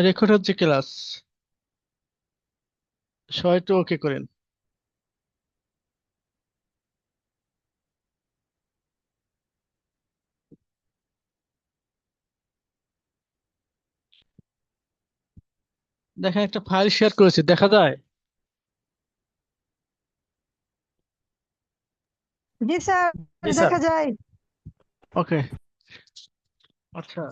Record হচ্ছে class. সবাই একটু ওকে করেন। দেখেন, একটা ফাইল শেয়ার করেছি, দেখা যায়? জি স্যার, জি স্যার। দেখা যায়। ওকে। আচ্ছা।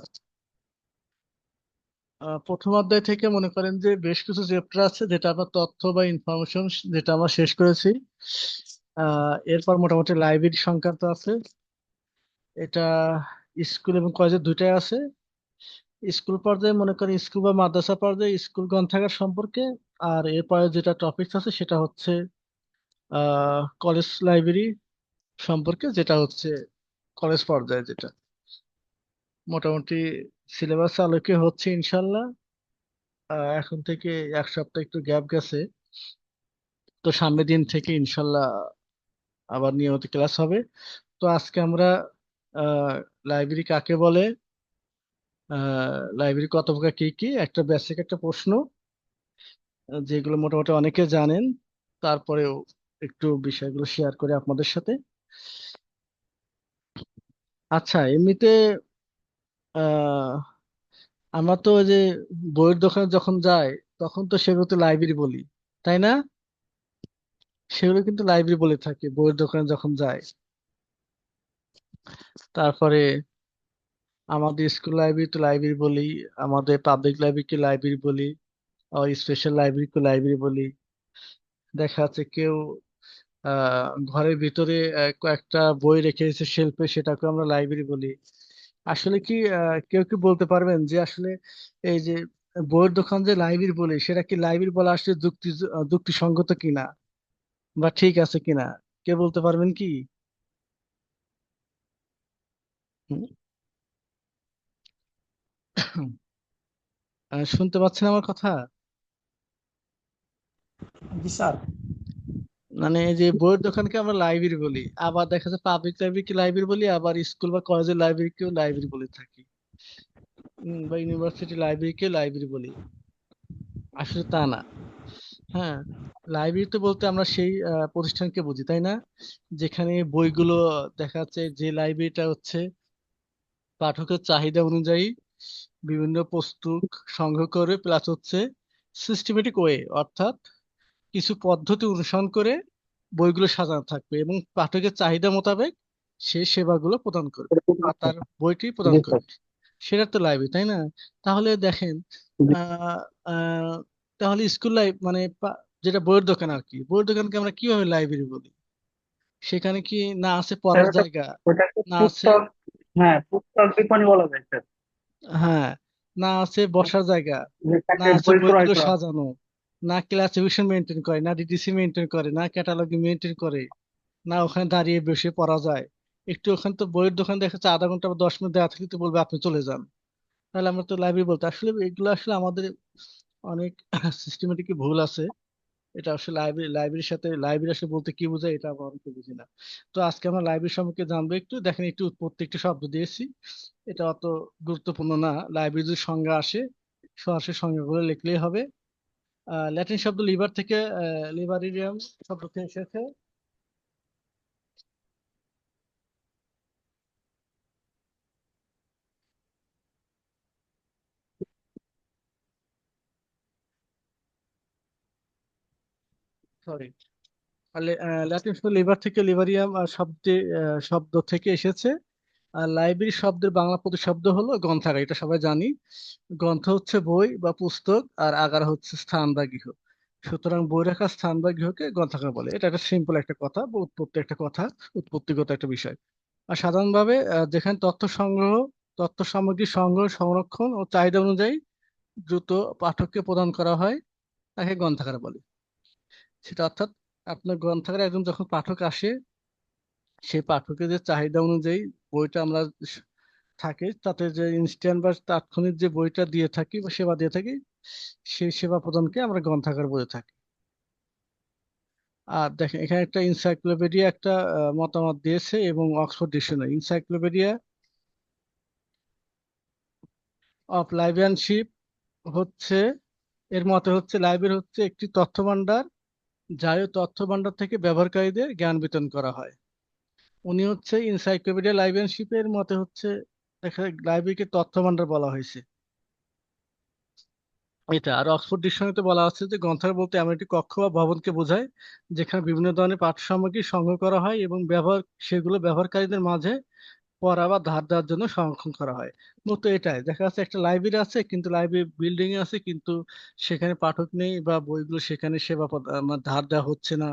প্রথম অধ্যায় থেকে মনে করেন যে বেশ কিছু চ্যাপ্টার আছে যেটা আমরা তথ্য বা ইনফরমেশন যেটা আমরা শেষ করেছি। এরপর মোটামুটি লাইব্রেরি সংক্রান্ত আছে। এটা স্কুল এবং কলেজের দুইটাই আছে। স্কুল পর্যায়ে মনে করেন স্কুল বা মাদ্রাসা পর্যায়ে স্কুল গ্রন্থাগার সম্পর্কে। আর এরপরে যেটা টপিক আছে সেটা হচ্ছে কলেজ লাইব্রেরি সম্পর্কে, যেটা হচ্ছে কলেজ পর্যায়ে যেটা মোটামুটি সিলেবাস আলোকে হচ্ছে ইনশাল্লাহ। এখন থেকে এক সপ্তাহ একটু গ্যাপ গেছে, তো সামনের দিন থেকে ইনশাল্লাহ আবার নিয়মিত ক্লাস হবে। তো আজকে আমরা লাইব্রেরি কাকে বলে, লাইব্রেরি কত প্রকার, কি কি, একটা বেসিক একটা প্রশ্ন, যেগুলো মোটামুটি অনেকে জানেন, তারপরেও একটু বিষয়গুলো শেয়ার করে আপনাদের সাথে। আচ্ছা, এমনিতে আহ আমরা তো ওই যে বইয়ের দোকানে যখন যাই তখন তো সেগুলো তো লাইব্রেরি বলি, তাই না? সেগুলো কিন্তু লাইব্রেরি বলে থাকি বইয়ের দোকানে যখন যাই। তারপরে আমাদের স্কুল লাইব্রেরি তো লাইব্রেরি বলি, আমাদের পাবলিক লাইব্রেরিকে লাইব্রেরি বলি, স্পেশাল লাইব্রেরিকে লাইব্রেরি বলি। দেখা যাচ্ছে কেউ ঘরের ভিতরে কয়েকটা বই রেখে এসেছে শেলফে, সেটাকে আমরা লাইব্রেরি বলি। আসলে কি কেউ কি বলতে পারবেন যে আসলে এই যে বইয়ের দোকান যে লাইব্রেরি বলি, সেটা কি লাইব্রেরি বলা আসলে যুক্তিসঙ্গত কিনা বা ঠিক আছে কিনা? কে বলতে পারবেন কি? হুম? শুনতে পাচ্ছেন আমার কথা? জি স্যার। মানে এই যে বইয়ের দোকানকে আমরা লাইব্রেরি বলি, আবার দেখা যাচ্ছে পাবলিক লাইব্রেরিকে লাইব্রেরি বলি, আবার স্কুল বা কলেজের লাইব্রেরিকেও লাইব্রেরি বলে থাকি। বা ইউনিভার্সিটি লাইব্রেরিকে লাইব্রেরি বলি। আসলে তা না। হ্যাঁ, লাইব্রেরি তো বলতে আমরা সেই প্রতিষ্ঠানকে বুঝি, তাই না? যেখানে বইগুলো দেখা যাচ্ছে যে লাইব্রেরিটা হচ্ছে পাঠকের চাহিদা অনুযায়ী বিভিন্ন পুস্তক সংগ্রহ করে, প্লাস হচ্ছে সিস্টেমেটিক ওয়ে, অর্থাৎ কিছু পদ্ধতি অনুসরণ করে বইগুলো সাজানো থাকবে এবং পাঠকের চাহিদা মোতাবেক সে সেবাগুলো প্রদান করবে বা তার বইটি প্রদান জি স্যার। করবে। সেটা তো লাইব্রেরি, তাই না? তাহলে দেখেন, আহ আহ তাহলে স্কুল লাইফ মানে যেটা বইয়ের দোকান আর কি, বইয়ের দোকানকে আমরা কিভাবে লাইব্রেরি বলি? সেখানে কি না আছে স্যার পড়ার ওটা জায়গা, ওটা একটা না আছে, পুস্তক। হ্যাঁ, পুস্তক বিপণী বলা যায় স্যার। হ্যাঁ, না আছে বসার জায়গা, না যেখানে আছে বই ক্রয় বইগুলো করা হয়। সাজানো, না ক্লাসিফিকেশন মেনটেন করে, না ডিটিসি মেনটেন করে, না ক্যাটালগ মেনটেন করে, না ওখানে দাঁড়িয়ে বসে পড়া যায়। একটু ওখানে তো বইয়ের দোকান দেখা যাচ্ছে আধা ঘন্টা বা 10 মিনিট দেওয়া থাকলে তো বলবে আপনি চলে যান। তাহলে আমরা তো লাইব্রেরি বলতে আসলে এগুলো আসলে আমাদের অনেক সিস্টেমেটিক ভুল আছে। এটা আসলে লাইব্রেরির সাথে লাইব্রেরি আসলে বলতে কি বোঝায় এটা আমরা অনেকে বুঝি না। তো আজকে আমরা লাইব্রেরি সম্পর্কে জানবো একটু। দেখেন, একটু উৎপত্তি একটু শব্দ দিয়েছি, এটা অত গুরুত্বপূর্ণ না। লাইব্রেরি যদি সংজ্ঞা আসে সরাসরি সংজ্ঞাগুলো লিখলেই হবে। ল্যাটিন শব্দ লিভার থেকে, লিবারিয়াম শব্দ থেকে এসেছে। সরি, ল্যাটিন শব্দ লিভার থেকে লিবারিয়াম শব্দ থেকে এসেছে। আর লাইব্রেরি শব্দের বাংলা প্রতিশব্দ হলো গ্রন্থাগার, এটা সবাই জানি। গ্রন্থ হচ্ছে বই বা পুস্তক, আর আগার হচ্ছে স্থান বা গৃহ। সুতরাং বই রাখার স্থান বা গৃহকে গ্রন্থাগার বলে। এটা একটা সিম্পল একটা কথা বা উৎপত্তি একটা কথা, উৎপত্তিগত একটা বিষয়। আর সাধারণভাবে যেখানে তথ্য সামগ্রী সংগ্রহ, সংরক্ষণ ও চাহিদা অনুযায়ী দ্রুত পাঠককে প্রদান করা হয়, তাকে গ্রন্থাগার বলে। সেটা অর্থাৎ আপনার গ্রন্থাগারে একজন যখন পাঠক আসে, সেই পাঠকের যে চাহিদা অনুযায়ী বইটা আমরা থাকে, তাতে যে ইনস্ট্যান্ট বা তাৎক্ষণিক যে বইটা দিয়ে থাকি বা সেবা দিয়ে থাকি, সেই সেবা প্রদানকে আমরা গ্রন্থাগার বলে থাকি। আর দেখেন, এখানে একটা ইনসাইক্লোপিডিয়া একটা মতামত দিয়েছে এবং অক্সফোর্ড ডিকশনারি। ইনসাইক্লোপিডিয়া অফ লাইব্রেরিয়ানশিপ হচ্ছে, এর মতে হচ্ছে লাইব্রেরি হচ্ছে একটি তথ্য ভান্ডার, যার তথ্য ভান্ডার থেকে ব্যবহারকারীদের জ্ঞান বিতরণ করা হয়। উনি হচ্ছে ইনসাইক্লোপিডিয়া লাইব্রেরিয়ানশিপের মতে হচ্ছে, দেখা লাইব্রেরিকে তথ্য ভান্ডার বলা হয়েছে এটা। আর অক্সফোর্ড ডিকশনারিতে বলা আছে যে গ্রন্থাগার বলতে এমন একটি কক্ষ বা ভবনকে বোঝায় যেখানে বিভিন্ন ধরনের পাঠ্য সামগ্রী সংগ্রহ করা হয় এবং সেগুলো ব্যবহারকারীদের মাঝে পড়া বা ধার দেওয়ার জন্য সংরক্ষণ করা হয়। মূলত এটাই দেখা যাচ্ছে, একটা লাইব্রেরি আছে কিন্তু লাইব্রেরি বিল্ডিং এ আছে কিন্তু সেখানে পাঠক নেই, বা বইগুলো সেখানে মানে ধার দেওয়া হচ্ছে না,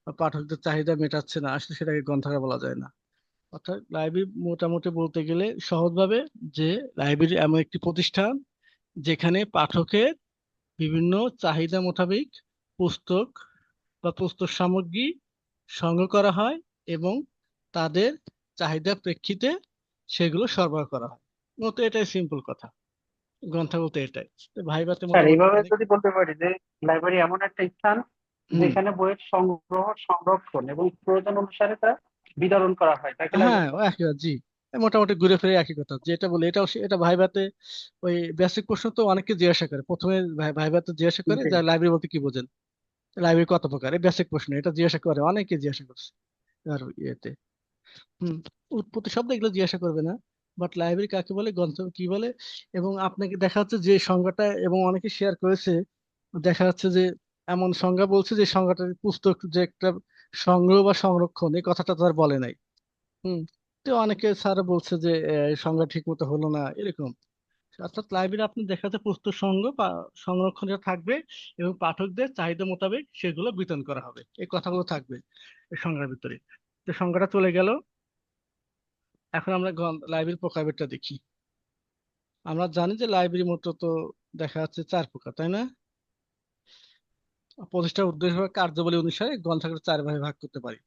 বা পাঠকদের চাহিদা মেটাচ্ছে না, আসলে সেটাকে গ্রন্থাগার বলা যায় না। অর্থাৎ লাইব্রেরি মোটামুটি বলতে গেলে সহজভাবে, যে লাইব্রেরি এমন একটি প্রতিষ্ঠান যেখানে পাঠকের বিভিন্ন চাহিদা মোতাবেক পুস্তক বা পুস্তক সামগ্রী সংগ্রহ করা হয় এবং তাদের চাহিদার প্রেক্ষিতে সেগুলো সরবরাহ করা হয়। মূলত এটাই সিম্পল কথা, গ্রন্থ বলতে এটাই। তো ভাইভাতে স্যার মোটামুটি এইভাবে অনেক। যদি বলতে পারি যে লাইব্রেরি এমন একটা স্থান হুম। যেখানে বইয়ের সংগ্রহ, সংরক্ষণ এবং প্রয়োজন অনুসারে তা বিতরণ করা হয়, তাকে হ্যাঁ, লাইব্রেরি ও বলে। একই কথা, জি। মোটামুটি ঘুরে ফিরে একই কথা, যেটা বলে এটাও এটা ভাইভাতে ওই বেসিক প্রশ্ন তো অনেকে জিজ্ঞাসা করে প্রথমে, ভাইভাতে জিজ্ঞাসা করে জি। যে লাইব্রেরি বলতে কি বোঝেন, লাইব্রেরি কত প্রকার, এই বেসিক প্রশ্ন এটা জিজ্ঞাসা করে, অনেকে জিজ্ঞাসা করছে আর ইয়েতে। হুম। উৎপত্তি শব্দ এগুলো জিজ্ঞাসা করবে না, বাট লাইব্রেরি কাকে বলে, গ্রন্থ কি বলে। এবং আপনাকে দেখা যাচ্ছে যে সংজ্ঞাটা, এবং অনেকে শেয়ার করেছে, দেখা যাচ্ছে যে এমন সংজ্ঞা বলছে যে সংজ্ঞাটা পুস্তক যে একটা সংগ্রহ বা সংরক্ষণ, এই কথাটা তার বলে নাই। হুম। তো অনেকে স্যার বলছে যে সংজ্ঞা ঠিক মতো হলো না, এরকম। অর্থাৎ লাইব্রেরি আপনি দেখা যাচ্ছে পুস্তক সংগ্রহ বা সংরক্ষণে থাকবে এবং পাঠকদের চাহিদা মোতাবেক সেগুলো বিতরণ করা হবে, এই কথাগুলো থাকবে এই সংজ্ঞার ভিতরে। তো সংজ্ঞাটা চলে গেল। এখন আমরা লাইব্রেরির প্রকারভেদটা দেখি। আমরা জানি যে লাইব্রেরি মূলত দেখা যাচ্ছে চার প্রকার, তাই না? প্রতিষ্ঠার উদ্দেশ্য বা কার্যাবলী অনুসারে গ্রন্থাগার চার ভাগে ভাগ করতে পারি।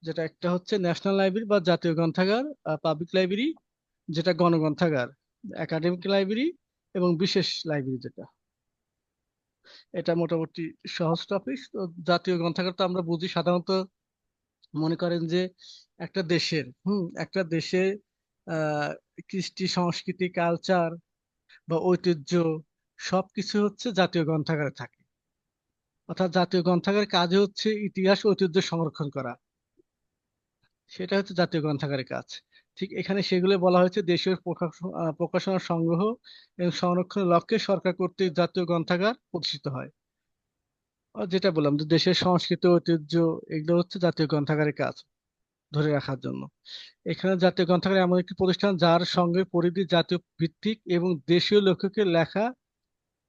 যেটা একটা হচ্ছে ন্যাশনাল লাইব্রেরি বা জাতীয় গ্রন্থাগার, পাবলিক লাইব্রেরি যেটা গণগ্রন্থাগার, একাডেমিক লাইব্রেরি এবং বিশেষ লাইব্রেরি যেটা। এটা মোটামুটি সহজ টপিক। তো জাতীয় গ্রন্থাগার তো আমরা বুঝি সাধারণত, মনে করেন যে একটা দেশে কৃষ্টি সংস্কৃতি কালচার বা ঐতিহ্য সবকিছু হচ্ছে জাতীয় গ্রন্থাগারে থাকে। অর্থাৎ জাতীয় গ্রন্থাগারের কাজ হচ্ছে ইতিহাস ঐতিহ্য সংরক্ষণ করা, সেটা হচ্ছে জাতীয় গ্রন্থাগারের কাজ। ঠিক এখানে সেগুলো বলা হয়েছে দেশীয় প্রকাশনা সংগ্রহ এবং সংরক্ষণের লক্ষ্যে সরকার কর্তৃক জাতীয় গ্রন্থাগার প্রতিষ্ঠিত হয়। আর যেটা বললাম যে দেশের সংস্কৃতি ঐতিহ্য, এগুলো হচ্ছে জাতীয় গ্রন্থাগারের কাজ ধরে রাখার জন্য। এখানে জাতীয় গ্রন্থাগার এমন একটি প্রতিষ্ঠান যার সঙ্গে পরিধি জাতীয় ভিত্তিক এবং দেশীয় লেখকের লেখা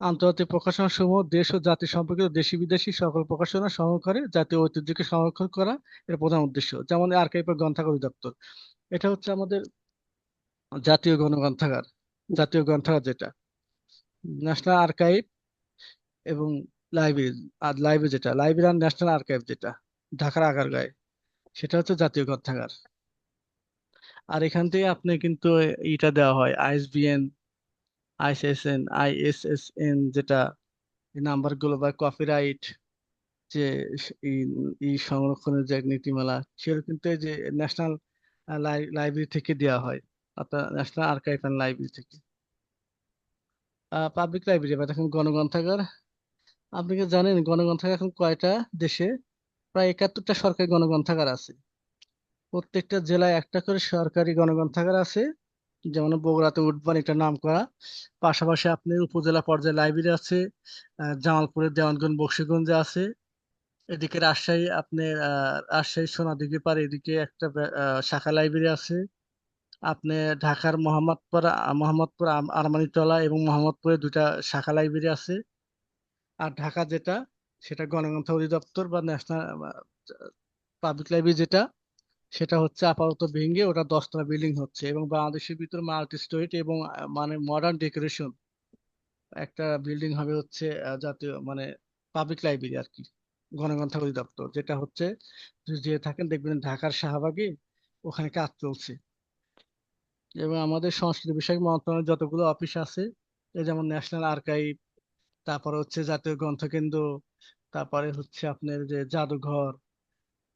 আন্তর্জাতিক প্রকাশনা সমূহ দেশ ও জাতি সম্পর্কিত দেশি বিদেশি সকল প্রকাশনা সংগ্রহ করে জাতীয় ঐতিহ্যকে সংরক্ষণ করা এর প্রধান উদ্দেশ্য। যেমন আর্কাইভ ও গ্রন্থাগার অধিদপ্তর, এটা হচ্ছে আমাদের জাতীয় গণগ্রন্থাগার, জাতীয় গ্রন্থাগার যেটা। ন্যাশনাল আর্কাইভ এবং লাইব্রেরি, আর লাইব্রেরি যেটা লাইব্রেরি আর ন্যাশনাল আর্কাইভ যেটা ঢাকার আগারগাঁয়ে, সেটা হচ্ছে জাতীয় গ্রন্থাগার। আর এখান থেকে আপনি কিন্তু ইটা দেওয়া হয় আইএসবিএন, আইএসএসএন যেটা, এই নাম্বারগুলো বা কপিরাইট, যে এই এই সংরক্ষণের যে নীতিমালা, সেগুলো কিন্তু এই যে ন্যাশনাল লাইব্রেরি থেকে দেওয়া হয়, অর্থাৎ ন্যাশনাল আর্কাইভ অ্যান্ড লাইব্রেরি থেকে। পাবলিক লাইব্রেরি বা এখন গণগ্রন্থাগার, আপনি কি জানেন গণগ্রন্থাগার এখন কয়টা দেশে? প্রায় 71টা সরকারি গণগ্রন্থাগার আছে। প্রত্যেকটা জেলায় একটা করে সরকারি গণগ্রন্থাগার আছে। যেমন বগুড়াতে উডবান, এটা নাম করা। পাশাপাশি আপনার উপজেলা পর্যায়ে লাইব্রেরি আছে, জামালপুরের দেওয়ানগঞ্জ বকশীগঞ্জে আছে। এদিকে রাজশাহী, আপনার রাজশাহী সোনাদিঘি পাড় এদিকে একটা শাখা লাইব্রেরি আছে। আপনি ঢাকার মোহাম্মদপুর আরমানিটোলা এবং মোহাম্মদপুরে দুইটা শাখা লাইব্রেরি আছে। আর ঢাকা যেটা, সেটা গণগ্রন্থ অধিদপ্তর বা ন্যাশনাল পাবলিক লাইব্রেরি যেটা, সেটা হচ্ছে আপাতত ভেঙে ওটা 10তলা বিল্ডিং হচ্ছে, এবং বাংলাদেশের ভিতর মাল্টি স্টোরিড এবং মানে মডার্ন ডেকোরেশন একটা বিল্ডিং হবে হচ্ছে জাতীয় মানে পাবলিক লাইব্রেরি আর কি, গণগ্রন্থাগার অধিদপ্তর যেটা হচ্ছে, যে থাকেন দেখবেন ঢাকার শাহবাগে, ওখানে কাজ চলছে। এবং আমাদের সংস্কৃতি বিষয়ক মন্ত্রণালয়ের যতগুলো অফিস আছে, এই যেমন ন্যাশনাল আর্কাইভ, তারপরে হচ্ছে জাতীয় গ্রন্থকেন্দ্র, তারপরে হচ্ছে আপনার যে জাদুঘর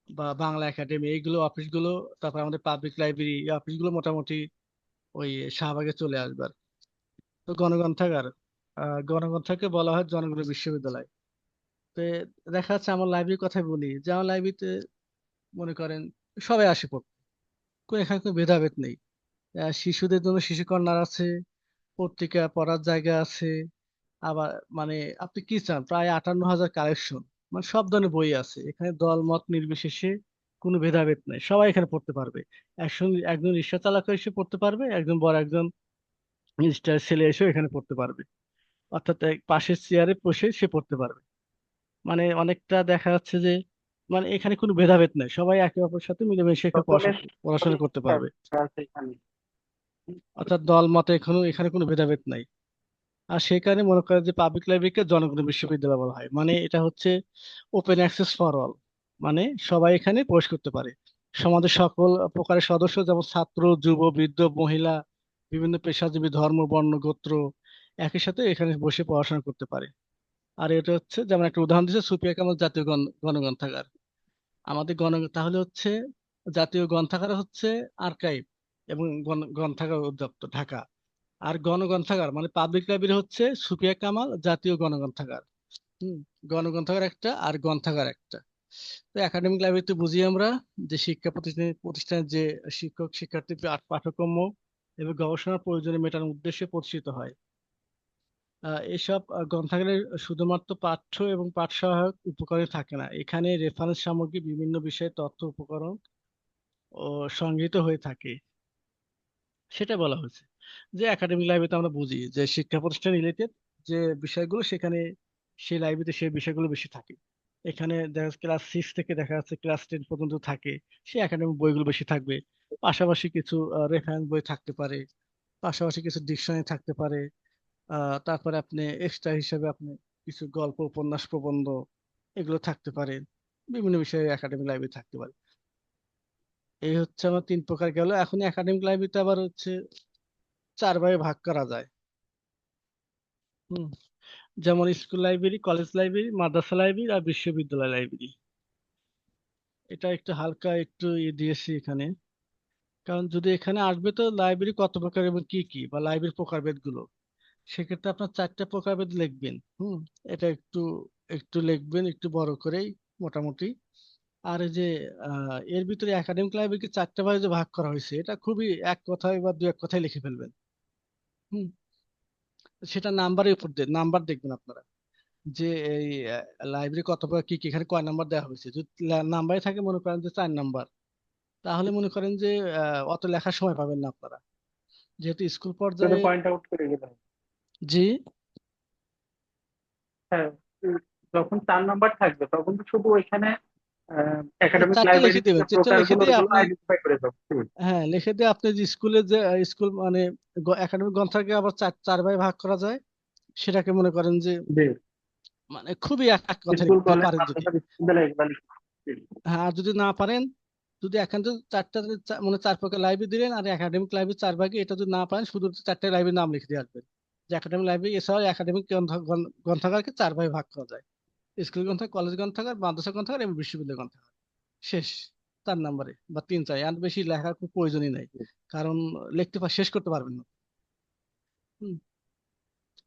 বা বাংলা একাডেমি, এইগুলো অফিসগুলো, তারপর আমাদের পাবলিক লাইব্রেরি, এই অফিসগুলো মোটামুটি ওই শাহবাগে চলে আসবার। তো গণগ্রন্থাগার গণগ্রন্থাগারকে বলা হয় জনগণ বিশ্ববিদ্যালয়। তো দেখা যাচ্ছে আমার লাইব্রেরির কথাই বলি, যে আমার লাইব্রেরিতে মনে করেন সবাই আসে পড়তে, এখানে কোনো ভেদাভেদ নেই। শিশুদের জন্য শিশু কর্নার আছে, পত্রিকা পড়ার জায়গা আছে, আবার মানে আপনি কি চান, প্রায় 58,000 কালেকশন, মানে সব ধরনের বই আছে এখানে, দল মত নির্বিশেষে কোনো ভেদাভেদ নাই, সবাই এখানে পড়তে পারবে। একজন একজন রিক্সা চালক এসে পড়তে পারবে, একজন বড় একজন মিনিস্টার ছেলে এসেও এখানে পড়তে পারবে, অর্থাৎ পাশের চেয়ারে বসে সে পড়তে পারবে। মানে অনেকটা দেখা যাচ্ছে যে মানে এখানে কোনো ভেদাভেদ নাই, সবাই একে অপরের সাথে মিলেমিশে এখানে সকলের পড়াশোনা সকলের করতে শিক্ষা পারবে। আছে এখানে। অর্থাৎ দল মতে এখানে কোনো ভেদাভেদ নাই। আর সেই কারণে মনে করেন যে পাবলিক লাইব্রেরিকে জনগণের বিশ্ববিদ্যালয় বলা হয়, মানে এটা হচ্ছে ওপেন অ্যাক্সেস ফর অল, মানে সবাই এখানে প্রবেশ করতে পারে। সমাজের সকল প্রকারের সদস্য, যেমন ছাত্র, যুব, বৃদ্ধ, মহিলা, বিভিন্ন পেশাজীবী, ধর্ম, বর্ণ, গোত্র একই সাথে এখানে বসে পড়াশোনা করতে পারে। আর এটা হচ্ছে যেমন একটা উদাহরণ দিচ্ছে সুফিয়া কামাল জাতীয় গণগ্রন্থাগার। আমাদের তাহলে হচ্ছে জাতীয় গ্রন্থাগার হচ্ছে আর্কাইভ এবং গ্রন্থাগার অধিদপ্তর ঢাকা। আর গণগ্রন্থাগার মানে পাবলিক লাইব্রেরি হচ্ছে সুফিয়া কামাল জাতীয় গণগ্রন্থাগার। হম, গণগ্রন্থাগার একটা আর গ্রন্থাগার একটা। তো একাডেমিক লাইব্রেরিতে বুঝি আমরা যে শিক্ষা প্রতিষ্ঠানের যে শিক্ষক শিক্ষার্থী পাঠ্যক্রম এবং গবেষণার প্রয়োজনে মেটানোর উদ্দেশ্যে প্রতিষ্ঠিত হয়। এসব গ্রন্থাগারে শুধুমাত্র পাঠ্য এবং পাঠ সহায়ক উপকরণ থাকে না, এখানে রেফারেন্স সামগ্রী, বিভিন্ন বিষয়ে তথ্য উপকরণ ও সংগৃহীত হয়ে থাকে। সেটা বলা হয়েছে যে একাডেমিক লাইব্রেরিতে আমরা বুঝি যে শিক্ষা প্রতিষ্ঠান রিলেটেড যে বিষয়গুলো সেখানে, সেই লাইব্রেরিতে সেই বিষয়গুলো বেশি থাকে। এখানে দেখা যাচ্ছে ক্লাস 6 থেকে দেখা যাচ্ছে ক্লাস 10 পর্যন্ত থাকে, সেই একাডেমিক বইগুলো বেশি থাকবে। পাশাপাশি কিছু রেফারেন্স বই থাকতে পারে, পাশাপাশি কিছু ডিকশনারি থাকতে পারে। তারপরে আপনি এক্সট্রা হিসেবে আপনি কিছু গল্প, উপন্যাস, প্রবন্ধ এগুলো থাকতে পারে। বিভিন্ন বিষয়ে একাডেমিক লাইব্রেরি থাকতে পারে। এই হচ্ছে আমার 3 প্রকার গেল। এখন একাডেমিক লাইব্রেরিতে আবার হচ্ছে 4 ভাগে ভাগ করা যায়। হুম, যেমন স্কুল লাইব্রেরি, কলেজ লাইব্রেরি, মাদ্রাসা লাইব্রেরি আর বিশ্ববিদ্যালয় লাইব্রেরি। এটা একটু হালকা একটু দিয়েছি এখানে, কারণ যদি এখানে আসবে তো লাইব্রেরি কত প্রকার এবং কি কি, বা লাইব্রেরির প্রকারভেদ গুলো, সেক্ষেত্রে আপনার 4টা প্রকারভেদ লিখবেন। হুম, এটা একটু একটু লিখবেন একটু বড় করেই, মোটামুটি। আর এই যে এর ভিতরে একাডেমিক লাইব্রেরিকে 4টা ভাগে যে ভাগ করা হয়েছে, এটা খুবই এক কথায় বা দু এক কথায় লিখে ফেলবেন। হুম, সেটা নাম্বারের উপর নাম্বার দেখবেন আপনারা, যে এই লাইব্রেরি কত প্রকার, কি কি, এখানে কয় নাম্বার দেওয়া হয়েছে। যদি নাম্বারে থাকে মনে করেন যে 4 নাম্বার, তাহলে মনে করেন যে অত লেখার সময় পাবেন না আপনারা, যেহেতু স্কুল শুধু পর্যায়ে। পয়েন্ট আউট করে গেলাম। জি। হ্যাঁ, উম, যখন 4 নাম্বার থাকবে তখন তো শুধু ওইখানে ওই একাডেমিক 4টা লিখে লাইব্রেরির যে দেবেন, 4টা লিখে প্রকারগুলো দিয়ে ওগুলো আপনি, আইডেন্টিফাই করে দাও। হ্যাঁ লিখে দিয়ে আপনি যে স্কুলে যে স্কুল মানে একাডেমিক গ্রন্থাগারকে আবার চার চার ভাগে ভাগ করা যায়, সেটাকে মনে করেন যে জি, মানে খুবই এক কথা স্কুল লিখতে কলেজ পারেন যদি। মাদ্রাসা বিশ্ববিদ্যালয় এগুলো লিখতে হবে। হ্যাঁ, আর যদি না পারেন, যদি একান্ত 4টা মানে 4 প্রকার লাইব্রেরি দিলেন আর একাডেমিক লাইব্রেরি 4 ভাগে, এটা যদি না পারেন শুধু 4টা লাইব্রেরির নাম লিখে দিয়ে আসবেন, যে একাডেমিক লাইব্রেরি এছাড়াও একাডেমিক গ্রন্থাগারকে 4 ভাগে ভাগ করা যায়: স্কুল গ্রন্থাগার, কলেজ গ্রন্থাগার, মাদ্রাসা গ্রন্থাগার এবং বিশ্ববিদ্যালয় গ্রন্থাগার। শেষ, 4 নাম্বারে বা 3 4, আর বেশি লেখার খুব প্রয়োজনই নাই, কারণ লিখতে শেষ করতে পারবেন না। হুম,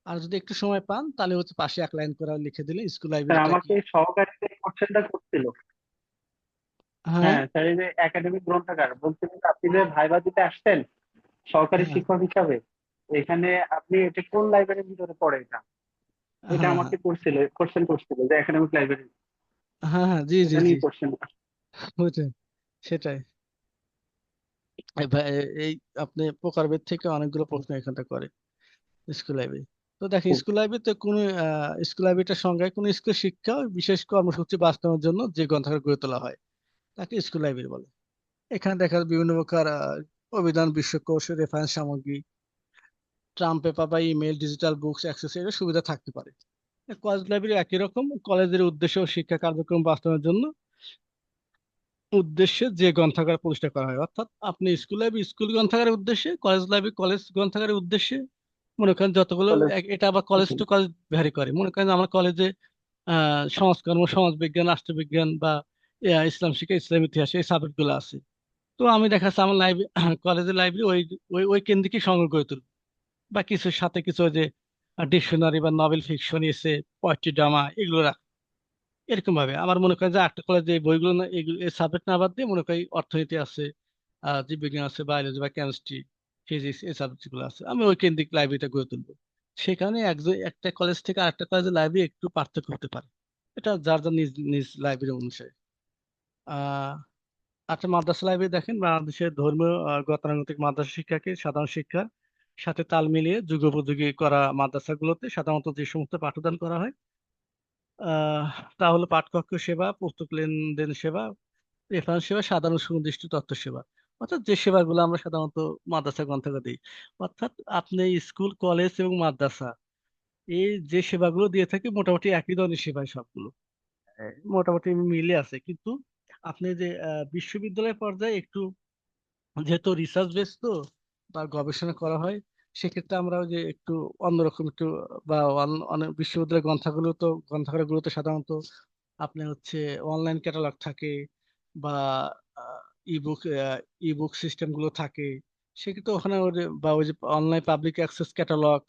আর যদি একটু সময় পান তাহলে হচ্ছে পাশে 1 লাইন করে লিখে দিলে স্কুল স্যার লাইব্রেরিটা কি। আমাকে সহকারী যে কোশ্চেনটা করছিল, হ্যাঁ। হ্যাঁ স্যার, এই যে একাডেমিক গ্রন্থাগার বলছিলেন যে আপনি যে ভাইবা দিতে আসছেন সহকারী হ্যাঁ। শিক্ষক হিসাবে, এখানে আপনি এটা কোন লাইব্রেরির ভিতরে পড়ে এটা, এটা হ্যাঁ। হ্যাঁ। আমাকে কোশ্চেন করছিল যে একাডেমিক লাইব্রেরি, হ্যাঁ। হ্যাঁ, জি জি এটা জি, নিয়ে কোশ্চেন। বুঝলেন, সেটাই। এই আপনি প্রকারভেদ থেকে অনেকগুলো প্রশ্ন এখানটা করে স্কুল লাইব্রেরি। তো দেখেন স্কুল লাইব্রেরিতে কোনো স্কুল লাইব্রেরিটার সংজ্ঞায় কোনো স্কুল শিক্ষা ও বিশেষ কর্মসূচি বাস্তবায়নের জন্য যে গ্রন্থাগার গড়ে তোলা হয় তাকে স্কুল লাইব্রেরি বলে। এখানে দেখা যায় বিভিন্ন প্রকার অভিধান, বিশ্বকোষ, রেফারেন্স সামগ্রী, ট্রাম পেপার বা ইমেল, ডিজিটাল বুকস অ্যাক্সেস এর সুবিধা থাকতে পারে। কলেজ লাইব্রেরি একই রকম, কলেজের উদ্দেশ্য ও শিক্ষা কার্যক্রম বাস্তবায়নের জন্য উদ্দেশ্যে যে গ্রন্থাগার প্রতিষ্ঠা করা হয়, অর্থাৎ আপনি স্কুল লাইব্রেরি স্কুল গ্রন্থাগারের উদ্দেশ্যে, কলেজ লাইব্রেরি কলেজ গ্রন্থাগারের উদ্দেশ্যে। মনে করেন যতগুলো কলেজ। এটা আবার কলেজ টু কলেজ ভ্যারি করে। মনে করেন আমার কলেজে সমাজকর্ম, সমাজবিজ্ঞান, রাষ্ট্রবিজ্ঞান বা ইসলাম শিক্ষা, ইসলাম ইতিহাস এই সাবজেক্ট গুলো আছে। তো আমি দেখা যাচ্ছে আমার লাইব্রেরি কলেজের লাইব্রেরি ওই ওই ওই কেন্দ্রিকই সংগ্রহ করে তুলব, বা কিছু সাথে কিছু ওই যে ডিকশনারি বা নভেল ফিকশন এসে, পোয়েট্রি, ড্রামা এগুলো রাখ। এরকম ভাবে আমার মনে করেন যে একটা কলেজে এই বইগুলো না, এগুলো এই সাবজেক্ট না বাদ দিয়ে মনে করি অর্থনীতি আছে, জীববিজ্ঞান আছে, বায়োলজি বা কেমিস্ট্রি, ফিজিক্স, এই সাবজেক্ট গুলো আছে, আমি ওই কেন্দ্রিক লাইব্রেরিটা গড়ে তুলবো। সেখানে একটা কলেজ থেকে আরেকটা কলেজের লাইব্রেরি একটু পার্থক্য হতে পারে, এটা যার যার নিজ নিজ লাইব্রেরি অনুসারে। আহ একটা মাদ্রাসা লাইব্রেরি দেখেন, বাংলাদেশের ধর্মীয় গতানুগতিক মাদ্রাসা শিক্ষাকে সাধারণ শিক্ষার সাথে তাল মিলিয়ে যুগোপযোগী করা মাদ্রাসাগুলোতে সাধারণত যে সমস্ত পাঠদান করা হয়, আহ তা হলো পাঠকক্ষ সেবা, পুস্তক লেনদেন সেবা, রেফারেন্স সেবা, সাধারণ সুনির্দিষ্ট তথ্য সেবা। অর্থাৎ যে সেবাগুলো আমরা সাধারণত মাদ্রাসা গ্রন্থাগারে দিই। অর্থাৎ আপনি স্কুল, কলেজ এবং মাদ্রাসা এই যে সেবাগুলো দিয়ে থাকে মোটামুটি একই ধরনের সেবাই সবগুলো, মোটামুটি মিলে আছে। কিন্তু আপনি যে বিশ্ববিদ্যালয় পর্যায়ে একটু, যেহেতু রিসার্চ বেস তো বা গবেষণা করা হয়, সেক্ষেত্রে আমরা ওই যে একটু অন্যরকম একটু, বা অনেক বিশ্ববিদ্যালয় গ্রন্থাগারগুলোতে সাধারণত আপনি হচ্ছে অনলাইন ক্যাটালগ থাকে, বা ইবুক ইবুক সিস্টেম গুলো থাকে। সেক্ষেত্রে ওখানে বা ওই যে অনলাইন পাবলিক অ্যাক্সেস ক্যাটালগ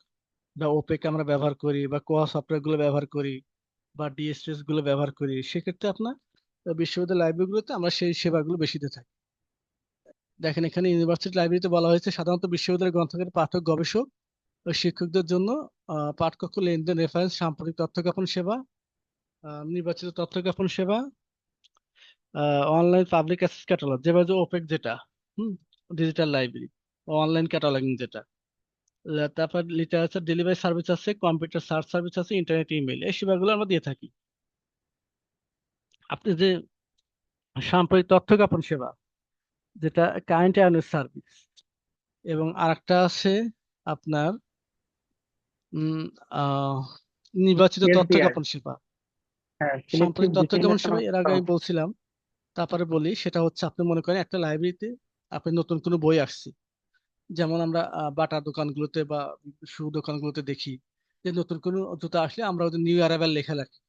বা ওপেক আমরা ব্যবহার করি, বা কোয়া সফটওয়্যার গুলো ব্যবহার করি, বা ডিএসএস গুলো ব্যবহার করি। সেক্ষেত্রে আপনার বিশ্ববিদ্যালয় লাইব্রেরিগুলোতে আমরা সেই সেবাগুলো বেশি দিয়ে থাকি। দেখেন এখানে ইউনিভার্সিটি লাইব্রেরিতে বলা হয়েছে সাধারণত বিশ্ববিদ্যালয় গ্রন্থাগারের পাঠক, গবেষক ও শিক্ষকদের জন্য পাঠকক্ষ, লেনদেন, রেফারেন্স, সাম্প্রতিক তথ্য জ্ঞাপন সেবা, নির্বাচিত তথ্য জ্ঞাপন সেবা, অনলাইন পাবলিক অ্যাক্সেস ক্যাটালগ, যেভাবে যে ওপেক যেটা, হুম, ডিজিটাল লাইব্রেরি, অনলাইন ক্যাটালগিং যেটা, তারপর লিটারেচার ডেলিভারি সার্ভিস আছে, কম্পিউটার সার্চ সার্ভিস আছে, ইন্টারনেট, ইমেল, এই সেবাগুলো আমরা দিয়ে থাকি। আপনি যে সাম্প্রতিক তথ্য জ্ঞাপন সেবা, যেটা কারেন্ট অ্যাওয়ারনেস সার্ভিস, এবং আরেকটা আছে আপনার উম আহ নির্বাচিত তথ্য এসডিআই, জ্ঞাপন সেবা। হ্যাঁ, সিলেক্টিভ সাম্প্রতিক তথ্য জ্ঞাপন ডিসিমিনেশন সেবা অফ এর আগে আমি ট্রাস্ট। বলছিলাম, তারপরে বলি। সেটা হচ্ছে আপনি মনে করেন একটা লাইব্রেরিতে আপনি নতুন কোনো বই আসছে, যেমন আমরা বাটা দোকানগুলোতে বা শু দোকানগুলোতে দেখি যে নতুন কোনো জুতা আসলে আমরা ওদের নিউ অ্যারাইভাল লেখা রাখি।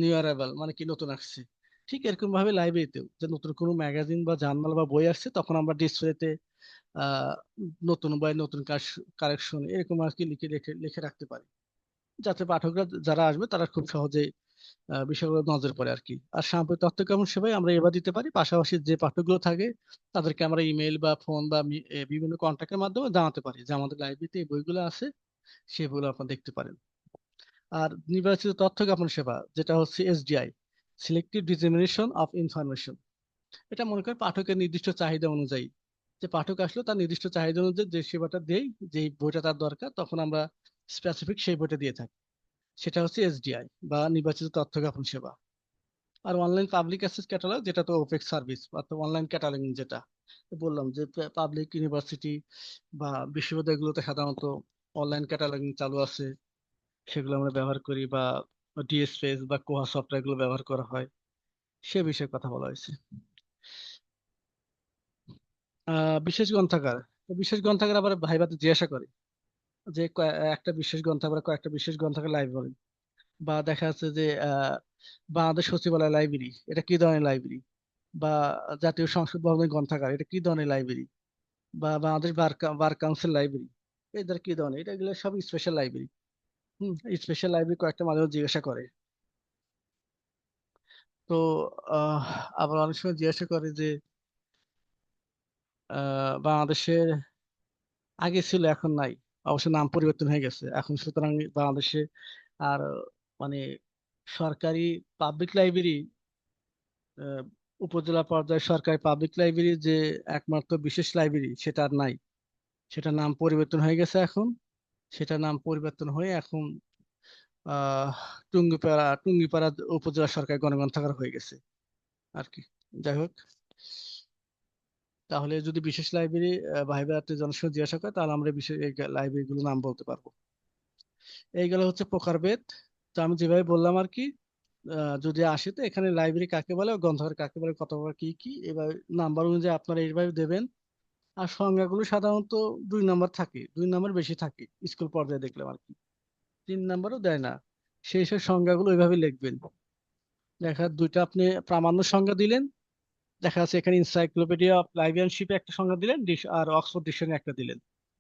নিউ অ্যারাইভাল মানে কি নতুন আসছে। ঠিক এরকম ভাবে লাইব্রেরিতেও যে নতুন কোনো ম্যাগাজিন বা জার্নাল বা বই আসছে, তখন আমরা ডিসপ্লেতে আহ নতুন বই, নতুন কারেকশন এরকম আর কি লিখে লিখে লিখে রাখতে পারি, যাতে পাঠকরা যারা আসবে তারা খুব সহজেই বিষয়গুলো নজর পড়ে আর কি। আর সাম্প্রতিক তথ্য কেমন সেবাই আমরা এবার দিতে পারি, পাশাপাশি যে পাঠকগুলো থাকে তাদেরকে আমরা ইমেল বা ফোন বা বিভিন্ন কন্ট্যাক্টের মাধ্যমে জানাতে পারি যে আমাদের লাইব্রেরিতে এই বইগুলো আছে, সেগুলো আপনারা দেখতে পারেন। আর নির্বাচিত তথ্য জ্ঞাপন সেবা, যেটা হচ্ছে SDI, selective dissemination of information, এটা মনে করেন পাঠকের নির্দিষ্ট চাহিদা অনুযায়ী, যে পাঠক আসলো তার নির্দিষ্ট চাহিদা অনুযায়ী যে সেবাটা দেই, যে বইটা তার দরকার, তখন আমরা স্পেসিফিক সেই বইটা দিয়ে থাকি। সেটা হচ্ছে এসডিআই বা নির্বাচিত তথ্য জ্ঞাপন সেবা। আর অনলাইন পাবলিক অ্যাক্সেস ক্যাটালগ, যেটা তো ওপেক সার্ভিস অর্থাৎ অনলাইন ক্যাটালগিং, যেটা বললাম যে পাবলিক ইউনিভার্সিটি বা বিশ্ববিদ্যালয়গুলোতে সাধারণত অনলাইন ক্যাটালগিং চালু আছে, সেগুলো আমরা ব্যবহার করি, বা ডিএসপেস বা কোহা সফটওয়্যার গুলো ব্যবহার করা হয়, সে বিষয়ে কথা বলা হয়েছে। বিশেষ গ্রন্থাগার, বিশেষ গ্রন্থাগার আবার ভাইভাতে জিজ্ঞাসা করে যে একটা বিশেষ গ্রন্থাগার, কয়েকটা বিশেষ গ্রন্থাগার লাইব্রেরি, বা দেখা যাচ্ছে যে বাংলাদেশ সচিবালয় লাইব্রেরি এটা কি ধরনের লাইব্রেরি, বা জাতীয় সংসদ ভবনের গ্রন্থাগার এটা কি ধরনের লাইব্রেরি, বা বাংলাদেশ বার কাউন্সিল লাইব্রেরি এদের কি ধরনের, এটা এগুলো সব স্পেশাল লাইব্রেরি। স্পেশাল লাইব্রেরি কয়েকটা মাঝে মাঝে জিজ্ঞাসা করে। তো আহ আবার অনেক সময় জিজ্ঞাসা করে যে বাংলাদেশের আগে ছিল এখন নাই, অবশ্য নাম পরিবর্তন হয়ে গেছে এখন, সুতরাং বাংলাদেশে আর মানে সরকারি পাবলিক লাইব্রেরি, উপজেলা পর্যায়ে সরকারি পাবলিক লাইব্রেরি যে একমাত্র বিশেষ লাইব্রেরি সেটা আর নাই, সেটা নাম পরিবর্তন হয়ে গেছে এখন। সেটা নাম পরিবর্তন হয়ে এখন আহ টুঙ্গিপাড়া উপজেলা সরকারি গণগ্রন্থাগার হয়ে গেছে আর কি। যাই হোক, তাহলে যদি বিশেষ লাইব্রেরি ভাইবাতে জনসময় জিজ্ঞাসা করে, তাহলে আমরা বিশেষ লাইব্রেরি গুলো নাম বলতে পারবো। এইগুলো হচ্ছে প্রকারভেদ। তো আমি যেভাবে বললাম আর কি, যদি আসে তো এখানে লাইব্রেরি কাকে বলে, ও গ্রন্থাগার কাকে বলে, কত প্রকার কি কি, এবার নাম্বার অনুযায়ী আপনারা এইভাবে দেবেন। আর সংজ্ঞাগুলো সাধারণত 2 নাম্বার থাকে, 2 নাম্বার বেশি থাকে স্কুল পর্যায়ে দেখলাম আর কি, 3 নাম্বারও দেয় না। সেই সব সংজ্ঞাগুলো ওইভাবে লিখবেন। দেখা দুইটা আপনি প্রামাণ্য সংজ্ঞা দিলেন, দেখা যাচ্ছে এখানে ইনসাইক্লোপিডিয়া অফ লাইব্রেরিয়ানশিপে একটা সংজ্ঞা দিলেন, আর অক্সফোর্ড ডিকশনারি একটা দিলেন।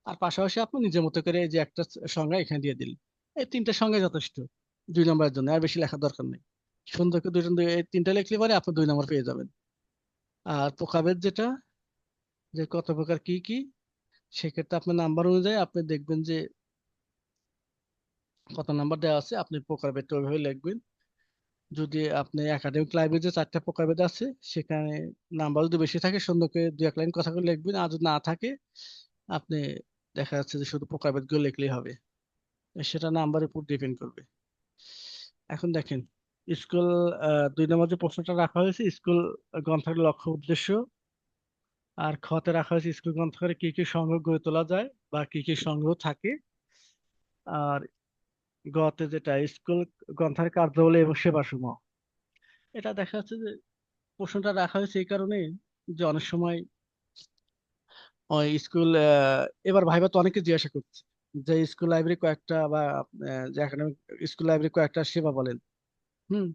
আর পাশাপাশি আপনি নিজের মতো করে এই যে একটা সংজ্ঞা এখানে দিয়ে দিলেন। এই তিনটা সংজ্ঞা যথেষ্ট 2 নম্বরের জন্য, আর বেশি লেখার দরকার নেই। সুন্দর করে এই তিনটা লিখলে পরে আপনি 2 নম্বর পেয়ে যাবেন। আর প্রকারভেদ যেটা, যে কত প্রকার কি কি, সেক্ষেত্রে আপনার নাম্বার অনুযায়ী আপনি দেখবেন যে কত নাম্বার দেওয়া আছে, আপনি প্রকারভেদটা ওইভাবে লিখবেন। যদি আপনি একাডেমিক লাইব্রেরি যে 4টা প্রকারভেদ আছে, সেখানে নাম্বার যদি বেশি থাকে সুন্দর করে 2 এক লাইন কথা করে লিখবেন। আর যদি না থাকে, আপনি দেখা যাচ্ছে যে শুধু প্রকারভেদ গুলো লিখলেই হবে। সেটা নাম্বারের উপর ডিপেন্ড করবে। এখন দেখেন, স্কুল 2 নম্বর যে প্রশ্নটা রাখা হয়েছে, স্কুল গ্রন্থাগারের লক্ষ্য উদ্দেশ্য। আর খতে রাখা হয়েছে স্কুল গ্রন্থাগারে কি কি সংগ্রহ গড়ে তোলা যায় বা কি কি সংগ্রহ থাকে। আর গতে যেটা, স্কুল গ্রন্থাগার কার্যাবলী এবং সেবাসমূহ। এটা দেখা যাচ্ছে যে প্রশ্নটা রাখা হয়েছে এই কারণে যে অনেক সময় ওই স্কুল এবার ভাইবা তো অনেকে জিজ্ঞাসা করছে যে স্কুল লাইব্রেরি কয়েকটা বা যে একাডেমিক স্কুল লাইব্রেরি কয়েকটা সেবা বলেন। হুম।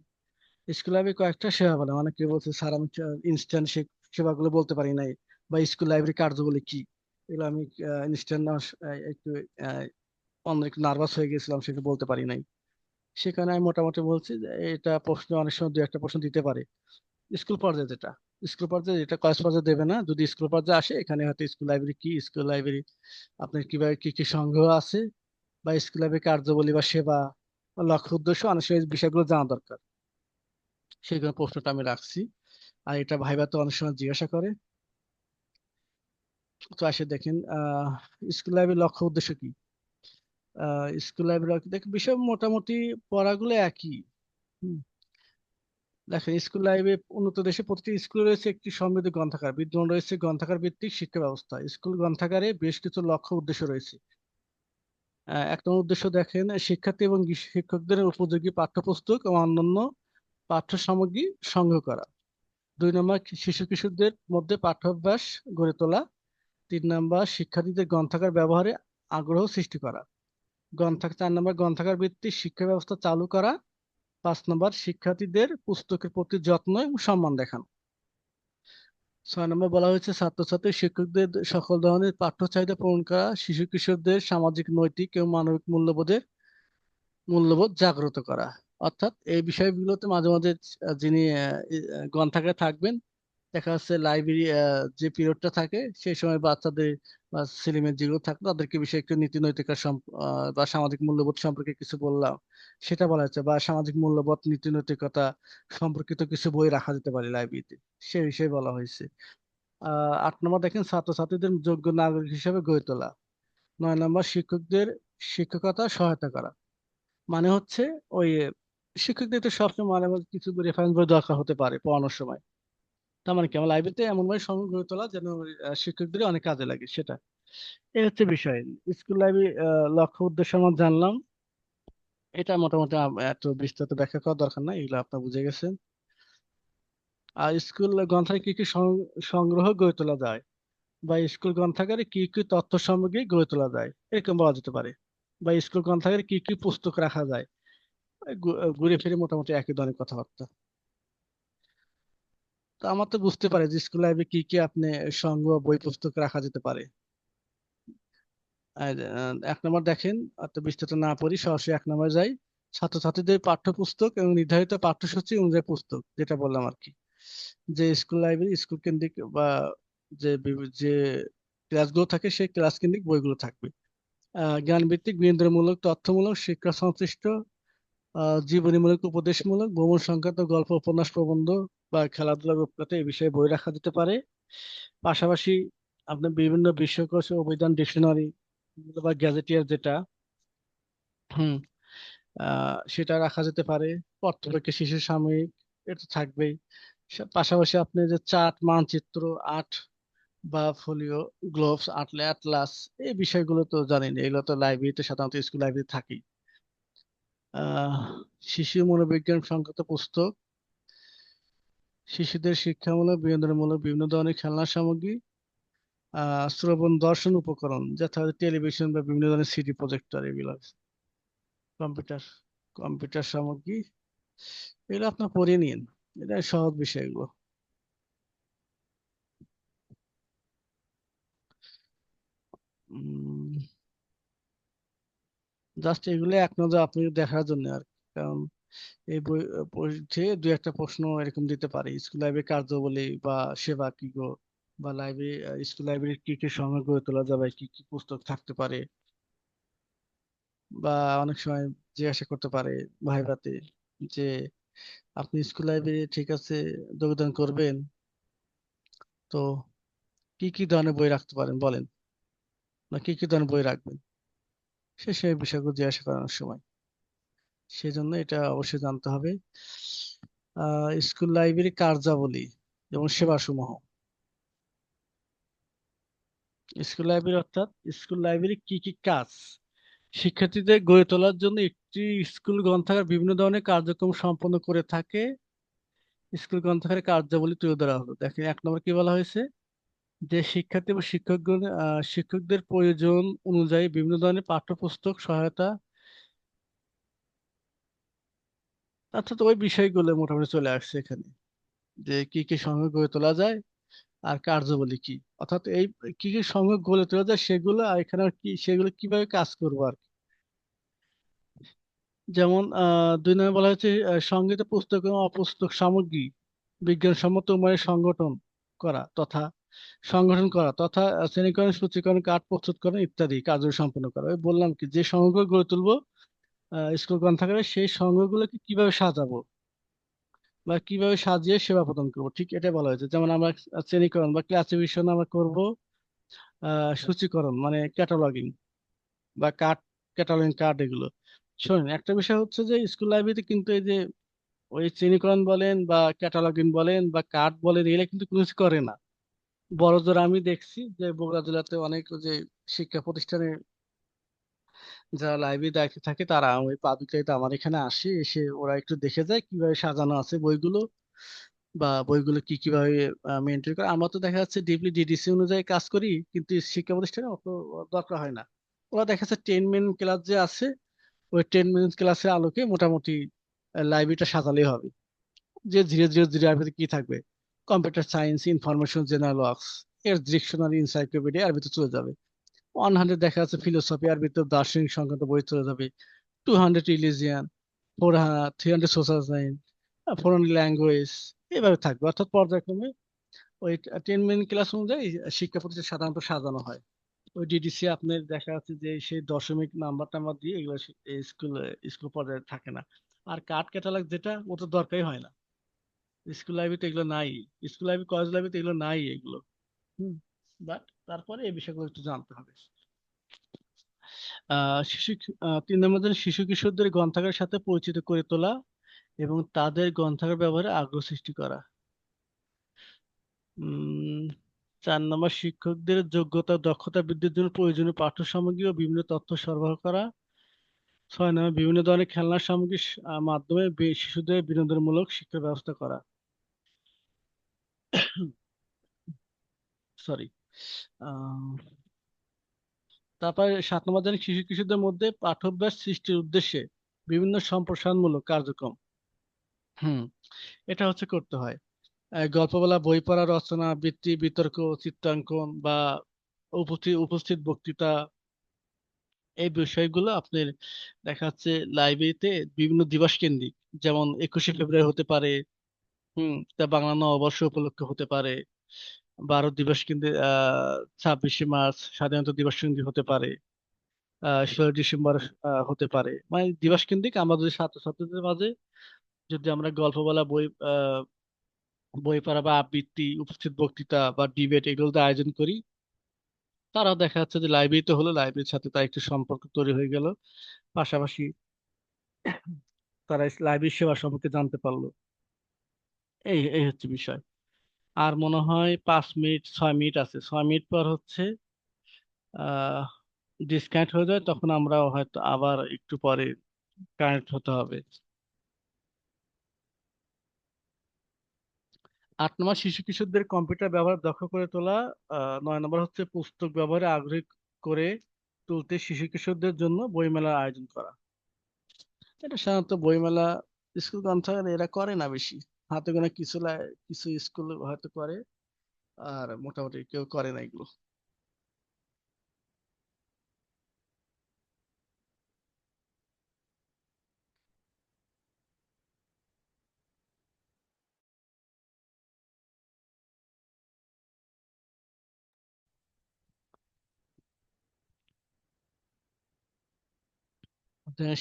স্কুল লাইব্রেরি কয়েকটা সেবা বলেন, অনেকে বলছে স্যার আমি ইনস্ট্যান্ট সেবাগুলো বলতে পারি নাই, বা স্কুল লাইব্রেরি কার্যবলী কি, এগুলো আমি ইনস্ট্যান্ট একটু আহ, অন্য একটু নার্ভাস হয়ে গেছিলাম, সেটা বলতে পারি নাই। সেখানে আমি মোটামুটি বলছি যে এটা প্রশ্ন অনেক সময় 2 একটা প্রশ্ন দিতে পারে। স্কুল পর্যায়ে যেটা, স্কুল পর্যায়ে যেটা কলেজ পর্যায়ে দেবে না, যদি স্কুল পর্যায়ে আসে এখানে হয়তো স্কুল লাইব্রেরি কি, স্কুল লাইব্রেরি আপনার কিভাবে কি কি সংগ্রহ আছে, বা স্কুল লাইব্রেরি কার্যাবলী বা সেবা বা লক্ষ্য উদ্দেশ্য, অনেক সময় এই বিষয়গুলো জানা দরকার। সেইগুলো প্রশ্নটা আমি রাখছি। আর এটা ভাইবা তো অনেক সময় জিজ্ঞাসা করে। তো আসে দেখেন, স্কুল লাইব্রেরির লক্ষ্য উদ্দেশ্য কি। স্কুল লাইব্রেরি দেখেন বিষয় মোটামুটি পড়াগুলো একই। হুম। দেখেন, স্কুল লাইব্রেরি উন্নত দেশে প্রতিটি স্কুলে রয়েছে একটি সমৃদ্ধ গ্রন্থাগার, বিদ্যমান রয়েছে গ্রন্থাগার ভিত্তিক শিক্ষা ব্যবস্থা। স্কুল গ্রন্থাগারে বেশ কিছু লক্ষ্য উদ্দেশ্য রয়েছে। 1 নম্বর উদ্দেশ্য দেখেন, শিক্ষার্থী এবং শিক্ষকদের উপযোগী পাঠ্যপুস্তক ও অন্যান্য পাঠ্য সামগ্রী সংগ্রহ করা। 2 নম্বর, শিশু কিশোরদের মধ্যে পাঠ্যাভ্যাস গড়ে তোলা। 3 নম্বর, শিক্ষার্থীদের গ্রন্থাগার ব্যবহারে আগ্রহ সৃষ্টি করা। 4 নম্বর, গ্রন্থাগার ভিত্তিক শিক্ষা ব্যবস্থা চালু করা। 5 নম্বর, শিক্ষার্থীদের পুস্তকের প্রতি যত্ন এবং সম্মান দেখানো। 6 নম্বর বলা হয়েছে, ছাত্রছাত্রী শিক্ষকদের সকল ধরনের পাঠ্য চাহিদা পূরণ করা, শিশু কিশোরদের সামাজিক নৈতিক এবং মানবিক মূল্যবোধ জাগ্রত করা। অর্থাৎ এই বিষয়গুলোতে মাঝে মাঝে যিনি গ্রন্থাগারে থাকবেন, দেখা যাচ্ছে লাইব্রেরি যে পিরিয়ডটা থাকে সেই সময় বাচ্চাদের বা ছেলেমেয়ে যেগুলো থাকে তাদেরকে বিষয়ে একটু নীতি নৈতিকতা বা সামাজিক মূল্যবোধ সম্পর্কে কিছু বললাম, সেটা বলা হচ্ছে। বা সামাজিক মূল্যবোধ নীতি নৈতিকতা সম্পর্কিত কিছু বই রাখা যেতে পারে লাইব্রেরিতে, সে বিষয়ে বলা হয়েছে। 8 নম্বর দেখেন, ছাত্রছাত্রীদের যোগ্য নাগরিক হিসেবে গড়ে তোলা। 9 নম্বর, শিক্ষকদের শিক্ষকতা সহায়তা করা। মানে হচ্ছে ওই শিক্ষকদের তো সবসময় মাঝে মাঝে কিছু রেফারেন্স বই দরকার হতে পারে পড়ানোর সময়। তার মানে কি, আমার লাইব্রেরিতে এমন ভাবে সংগ্রহ গড়ে তোলা যেন শিক্ষকদের অনেক কাজে লাগে সেটা। এই হচ্ছে বিষয়। স্কুল লাইব্রেরি লক্ষ্য উদ্দেশ্য আমরা জানলাম। এটা মোটামুটি এত বিস্তারিত ব্যাখ্যা করার দরকার নাই, এগুলো আপনারা বুঝে গেছেন। আর স্কুল গ্রন্থাগারে কি কি সংগ্রহ গড়ে তোলা যায়, বা স্কুল গ্রন্থাগারে কি কি তথ্য সামগ্রী গড়ে তোলা যায়, এরকম বলা যেতে পারে। বা স্কুল গ্রন্থাগারে কি কি পুস্তক রাখা যায়। এই ঘুরে ফিরে মোটামুটি একই ধরনের কথাবার্তা। তো আমার তো বুঝতে পারে যে স্কুল লাইব্রেরি কি কি আপনি সংগ্রহ বই পুস্তক রাখা যেতে পারে। আর 1 নম্বর দেখেন, অত বিস্তারিত না পড়ি, সরাসরি 1 নম্বর যাই। ছাত্রছাত্রীদের পাঠ্যপুস্তক এবং নির্ধারিত পাঠ্যসূচি অনুযায়ী পুস্তক, যেটা বললাম আর কি। যে স্কুল লাইব্রেরি স্কুল কেন্দ্রিক বা যে ক্লাসগুলো থাকে সেই ক্লাস কেন্দ্রিক বইগুলো থাকবে। জ্ঞান ভিত্তিক, বিনোদনমূলক, তথ্যমূলক, শিক্ষা সংশ্লিষ্ট, জীবনীমূলক, উপদেশমূলক, ভ্রমণ সংক্রান্ত গল্প, উপন্যাস, প্রবন্ধ বা খেলাধুলা, রূপকথা এই বিষয়ে বই রাখা যেতে পারে। পাশাপাশি আপনার বিভিন্ন বিশ্বকোষ, অভিধান, ডিকশনারি বা গ্যাজেটিয়ার যেটা, হুম, সেটা রাখা যেতে পারে। পত্রকে শিশু সাময়িক, এটা থাকবেই। পাশাপাশি আপনি যে চার্ট, মানচিত্র, আর্ট বা ফোলিও, গ্লোবস, অ্যাটলাস, এই বিষয়গুলো তো জানেন, এগুলো তো লাইব্রেরিতে সাধারণত স্কুল লাইব্রেরি থাকেই। আহ শিশু মনোবিজ্ঞান সংক্রান্ত পুস্তক, শিশুদের শিক্ষামূলক, বিনোদনমূলক বিভিন্ন ধরনের খেলনা সামগ্রী, শ্রবণ দর্শন উপকরণ যথা টেলিভিশন বা বিভিন্ন ধরনের সিডি প্রজেক্টর, এগুলো, কম্পিউটার কম্পিউটার সামগ্রী, এগুলো আপনার পড়ে নিন। এটা সহজ বিষয় এগুলো। জাস্ট এগুলো এক নজর আপনি দেখার জন্য আর কি। কারণ এই বই পরীক্ষায় দু একটা প্রশ্ন এরকম দিতে পারে, স্কুল লাইব্রেরি কার্যাবলী বা সেবা কি গো, বা লাইব্রেরি স্কুল লাইব্রেরির কি কি সময় গড়ে তোলা যাবে, কি কি পুস্তক থাকতে পারে, বা অনেক সময় জিজ্ঞাসা করতে পারে ভাইভাতে যে আপনি স্কুল লাইব্রেরি ঠিক আছে যোগদান করবেন, তো কি কি ধরনের বই রাখতে পারেন বলেন, বা কি কি ধরনের বই রাখবেন, সেই বিষয়গুলো জিজ্ঞাসা করানোর সময়। সেজন্য এটা অবশ্যই জানতে হবে। স্কুল লাইব্রেরি কার্যাবলী এবং সেবাসমূহ। স্কুল লাইব্রেরি অর্থাৎ স্কুল লাইব্রেরি কি কি কাজ, শিক্ষার্থীদের গড়ে তোলার জন্য একটি স্কুল গ্রন্থাগার বিভিন্ন ধরনের কার্যক্রম সম্পন্ন করে থাকে। স্কুল গ্রন্থাগারের কার্যাবলী তুলে ধরা হলো। দেখেন 1 নম্বর কি বলা হয়েছে, যে শিক্ষার্থী এবং শিক্ষকদের প্রয়োজন অনুযায়ী বিভিন্ন ধরনের পাঠ্যপুস্তক সহায়তা, অর্থাৎ ওই বিষয়গুলো মোটামুটি চলে আসছে এখানে, যে কি কি সংযোগ গড়ে তোলা যায় আর কার্যাবলী কি, অর্থাৎ এই কি কি সংযোগ গড়ে তোলা যায় সেগুলো, আর এখানে আর কি সেগুলো কিভাবে কাজ করবো আর কি। যেমন 2 নম্বর বলা হচ্ছে সংগৃহীত পুস্তক এবং অপুস্তক সামগ্রী বিজ্ঞানসম্মত উপায়ে সংগঠন করা তথা শ্রেণীকরণ সূচীকরণ কার্ড প্রস্তুতকরণ ইত্যাদি কার্য সম্পন্ন করা। ওই বললাম কি, যে সংগ্রহ গড়ে তুলবো স্কুল গ্রন্থাগারে, সেই সংগ্রহগুলোকে কিভাবে সাজাবো বা কিভাবে সাজিয়ে সেবা প্রদান করবো, ঠিক এটা বলা হয়েছে। যেমন আমরা শ্রেণীকরণ বা ক্লাসিফিকেশন আমরা করব, সূচীকরণ মানে ক্যাটালগিং বা ক্যাটালগিং কার্ড এগুলো। শোনেন, একটা বিষয় হচ্ছে যে স্কুল লাইব্রেরিতে কিন্তু এই যে ওই শ্রেণীকরণ বলেন বা ক্যাটালগিং বলেন বা কার্ড বলেন, এগুলো কিন্তু কোনো কিছু করে না। বড় জোর আমি দেখছি যে বগুড়া জেলাতে অনেক ওই যে শিক্ষা প্রতিষ্ঠানে যারা লাইব্রেরি দায়িত্বে থাকে, তারা ওই পাবলিক লাইব্রেরিতে আমার এখানে আসে, এসে ওরা একটু দেখে যায় কিভাবে সাজানো আছে বইগুলো, বা বইগুলো কি কিভাবে মেনটেন করে। আমরা তো দেখা যাচ্ছে ডিপলি ডিডিসি অনুযায়ী কাজ করি, কিন্তু শিক্ষা প্রতিষ্ঠানে অত দরকার হয় না। ওরা দেখা যাচ্ছে 10 মিনিট ক্লাস যে আছে, ওই 10 মিনিট ক্লাসের আলোকে মোটামুটি লাইব্রেরিটা সাজালেই হবে। যে ধীরে ধীরে ধীরে আর ভিতরে কি থাকবে, computer science, information, general works, এর ডিকশনারি, এনসাইক্লোপিডিয়া আর ভিতরে চলে যাবে। 100 দেখা যাচ্ছে ফিলোসফি, আর ভিতরে দার্শনিক সংক্রান্ত বই চলে যাবে। 200 রিলিজিয়ান, 300 সোশ্যাল সায়েন্স, 400 ল্যাঙ্গুয়েজ, এভাবে থাকবে। অর্থাৎ পর্যায়ক্রমে ওই 10 মিনিট ক্লাস অনুযায়ী শিক্ষা প্রতিষ্ঠান সাধারণত সাজানো হয়। ওই ডিডিসি আপনার দেখা যাচ্ছে যে সেই দশমিক নাম্বার টাম্বার দিয়ে এগুলো স্কুল স্কুল পর্যায়ে থাকে না। আর কার্ড ক্যাটালগ যেটা, ও তো দরকারই হয় না, স্কুল লাইব্রেরিতে এগুলো নাই, স্কুল লাইব্রেরি কলেজ লাইব্রেরিতে এগুলো নাই এগুলো। হুম। বাট তারপরে এই বিষয়গুলো একটু জানতে হবে। 3 নম্বর শিশু কিশোরদের গ্রন্থাগারের সাথে পরিচিত করে তোলা এবং তাদের গ্রন্থাগার ব্যবহারে আগ্রহ সৃষ্টি করা। উম 4 নম্বর শিক্ষকদের যোগ্যতা ও দক্ষতা বৃদ্ধির জন্য প্রয়োজনীয় পাঠ্য সামগ্রী ও বিভিন্ন তথ্য সরবরাহ করা। 6 নম্বর বিভিন্ন ধরনের খেলনার সামগ্রীর মাধ্যমে শিশুদের বিনোদনমূলক শিক্ষার ব্যবস্থা করা। সরি। তারপরে 7 নম্বর শিশু কিশোরদের মধ্যে পাঠ্যাভ্যাস সৃষ্টির উদ্দেশ্যে বিভিন্ন সম্প্রসারণমূলক কার্যক্রম। হুম। এটা হচ্ছে করতে হয়। গল্প বলা, বই পড়া, রচনা আবৃত্তি, বিতর্ক, চিত্রাঙ্কন বা উপস্থিত উপস্থিত বক্তৃতা, এই বিষয়গুলো আপনার দেখা যাচ্ছে লাইব্রেরিতে বিভিন্ন দিবস কেন্দ্রিক, যেমন 21শে ফেব্রুয়ারি হতে পারে, তা বাংলা নববর্ষ উপলক্ষে হতে পারে, ভারত দিবস কেন্দ্রিক 26শে মার্চ স্বাধীনতা দিবস কেন্দ্রিক হতে পারে, 16ই ডিসেম্বর হতে পারে। মানে দিবস কেন্দ্রিক আমরা যদি ছাত্রছাত্রীদের মাঝে যদি আমরা গল্প বলা, বই পড়া বা আবৃত্তি, উপস্থিত বক্তৃতা বা ডিবেট এগুলোতে আয়োজন করি, তারাও দেখা যাচ্ছে যে লাইব্রেরিতে হলো, লাইব্রেরির সাথে তার একটু সম্পর্ক তৈরি হয়ে গেল। পাশাপাশি তারা লাইব্রেরি সেবা সম্পর্কে জানতে পারলো। এই এই হচ্ছে বিষয়। আর মনে হয় 5 মিনিট 6 মিনিট আছে, 6 মিনিট পর হচ্ছে আহ ডিসকানেক্ট হয়ে যায়, তখন আমরা হয়তো আবার একটু পরে কানেক্ট হতে হবে। 8 নম্বর শিশু কিশোরদের কম্পিউটার ব্যবহার দক্ষ করে তোলা। 9 নম্বর হচ্ছে পুস্তক ব্যবহারে আগ্রহী করে তুলতে শিশু কিশোরদের জন্য বইমেলার আয়োজন করা। এটা সাধারণত বইমেলা স্কুল গ্রন্থাগারে এরা করে না বেশি, হাতে গোনা কিছু স্কুল হয়তো করে, আর মোটামুটি কেউ করে না এগুলো।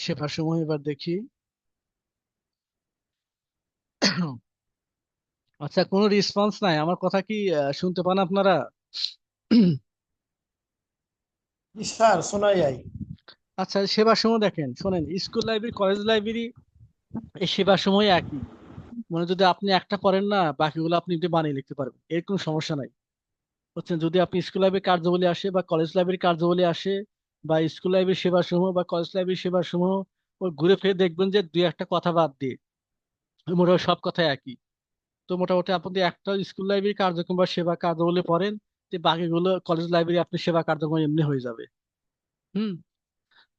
সেবা সমূহ এবার দেখি। আচ্ছা, কোনো রেসপন্স নাই আমার কথা কি শুনতে পান আপনারা? জি স্যার, শোনা যায়। আচ্ছা, সেবা সমূহ দেখেন, শোনেন, স্কুল লাইব্রেরি, কলেজ লাইব্রেরি, এই সেবা সমূহ একই। মানে যদি আপনি একটা পড়েন না, বাকিগুলো আপনি যদি বানিয়ে লিখতে পারবেন, এর কোনো সমস্যা নাই। হচ্ছেন, যদি আপনি স্কুল লাইব্রেরি কার্যাবলী আসে বা কলেজ লাইব্রেরি কার্যাবলী আসে, বা স্কুল লাইব্রেরি সেবা সমূহ বা কলেজ লাইব্রেরি সেবা সমূহ, ওই ঘুরে ফিরে দেখবেন যে দুই একটা কথা বাদ দিয়ে মোটামুটি সব কথা একই। তো মোটামুটি আপনি একটা স্কুল লাইব্রেরি কার্যক্রম বা সেবা কার্যাবলী পড়েন, যে বাকিগুলো কলেজ লাইব্রেরি আপনি সেবা কার্যক্রম এমনি হয়ে যাবে। হুম।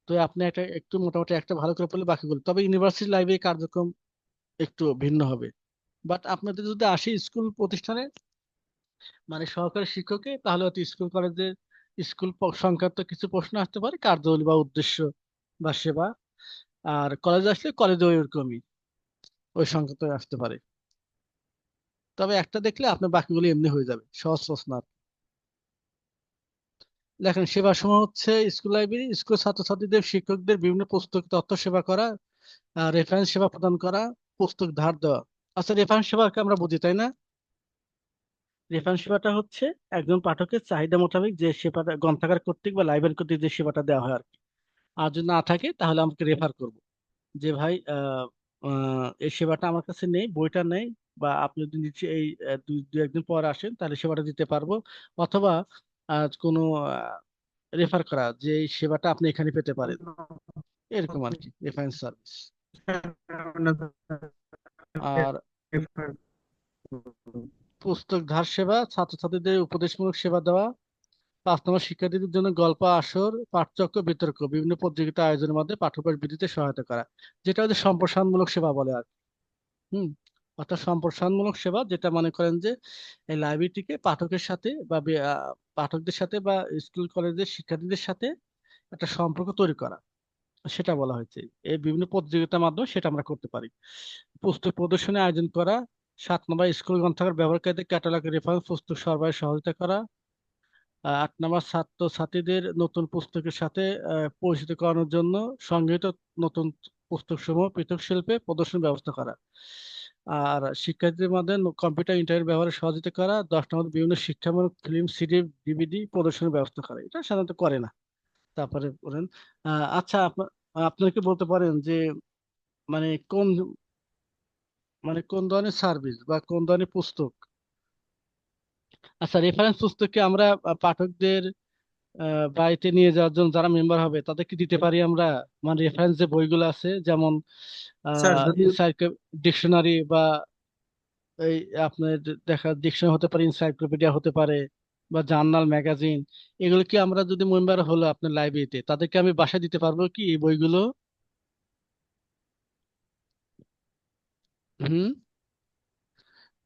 তো আপনি একটা একটু মোটামুটি একটা ভালো করে পড়লে বাকিগুলো, তবে ইউনিভার্সিটি লাইব্রেরি কার্যক্রম একটু ভিন্ন হবে। বাট আপনাদের যদি আসে স্কুল প্রতিষ্ঠানে, মানে সহকারী শিক্ষকে, তাহলে হয়তো স্কুল কলেজের স্কুল সংক্রান্ত কিছু প্রশ্ন আসতে পারে, কার্যাবলী বা উদ্দেশ্য বা সেবা। আর কলেজে আসলে কলেজে ওইরকমই, ওই সংক্রান্ত আসতে পারে। তবে একটা দেখলে আপনার বাকিগুলো এমনি হয়ে যাবে, সহজ প্রশ্ন আর কি। দেখেন, সেবা সমূহ হচ্ছে স্কুল লাইব্রেরি স্কুল ছাত্রছাত্রীদের শিক্ষকদের বিভিন্ন পুস্তক তথ্য সেবা করা, রেফারেন্স সেবা প্রদান করা, পুস্তক ধার দেওয়া। আচ্ছা, রেফারেন্স সেবাকে আমরা বুঝি, তাই না? রেফারেন্স সেবাটা হচ্ছে একজন পাঠকের চাহিদা মোতাবেক যে সেবাটা গ্রন্থাগার কর্তৃক বা লাইব্রেরি কর্তৃক যে সেবাটা দেওয়া হয় আর কি। আর যদি না থাকে তাহলে আমাকে রেফার করব, যে ভাই এই সেবাটা আমার কাছে নেই, বইটা নেই, বা আপনি যদি নিচে এই দুই দুই একদিন পর আসেন তাহলে সেবাটা দিতে পারবো। অথবা কোনো রেফার করা যে এই সেবাটা আপনি এখানে পেতে পারেন, এরকম আর কি রেফারেন্স সার্ভিস। আর পুস্তক ধার সেবা, ছাত্রছাত্রীদের উপদেশমূলক সেবা দেওয়া। 5 নম্বর, শিক্ষার্থীদের জন্য গল্প আসর, পাঠচক্র, বিতর্ক, বিভিন্ন প্রতিযোগিতা আয়োজনের মাধ্যমে পাঠ্যক্রম বৃদ্ধিতে সহায়তা করা, যেটা হচ্ছে সম্প্রসারণমূলক সেবা বলে আর কি। হুম। অর্থাৎ সম্প্রসারণমূলক সেবা, যেটা মনে করেন যে এই লাইব্রেরিটিকে পাঠকের সাথে বা পাঠকদের সাথে বা স্কুল কলেজের শিক্ষার্থীদের সাথে একটা সম্পর্ক তৈরি করা, সেটা বলা হয়েছে। এই বিভিন্ন প্রতিযোগিতার মাধ্যমে সেটা আমরা করতে পারি। পুস্তক প্রদর্শনী আয়োজন করা। 7 নম্বর, স্কুল গ্রন্থাগার ব্যবহারকারীদের ক্যাটালগ রেফারেন্স পুস্তক সরবরাহে সহযোগিতা করা। 8 নম্বর, ছাত্র ছাত্রীদের নতুন পুস্তকের সাথে পরিচিত করানোর জন্য সংগৃহীত নতুন পুস্তক সমূহ পৃথক শিল্পে প্রদর্শনের ব্যবস্থা করা। আর শিক্ষার্থীদের মধ্যে কম্পিউটার ইন্টারনেট ব্যবহারে সহযোগিতা করা। 10 নম্বর, বিভিন্ন শিক্ষামূলক ফিল্ম, সিডি, ডিভিডি প্রদর্শনের ব্যবস্থা করা। এটা সাধারণত করে না। তারপরে বলেন, আচ্ছা, আপনারা কি বলতে পারেন যে মানে কোন কোন ধরনের সার্ভিস বা কোন ধরনের পুস্তক? আচ্ছা, রেফারেন্স পুস্তক কি আমরা পাঠকদের বাড়িতে নিয়ে যাওয়ার জন্য যারা মেম্বার হবে তাদেরকে দিতে পারি আমরা? মানে রেফারেন্স যে বইগুলো আছে, যেমন স্যার যদি ডিকশনারি বা এই আপনার দেখা ডিকশনারি হতে পারে, ইনসাইক্লোপিডিয়া হতে পারে, বা জার্নাল, ম্যাগাজিন, এগুলো কি আমরা যদি মেম্বার হলো আপনার লাইব্রেরিতে, তাদেরকে আমি বাসায় দিতে পারবো কি এই বইগুলো? হুম।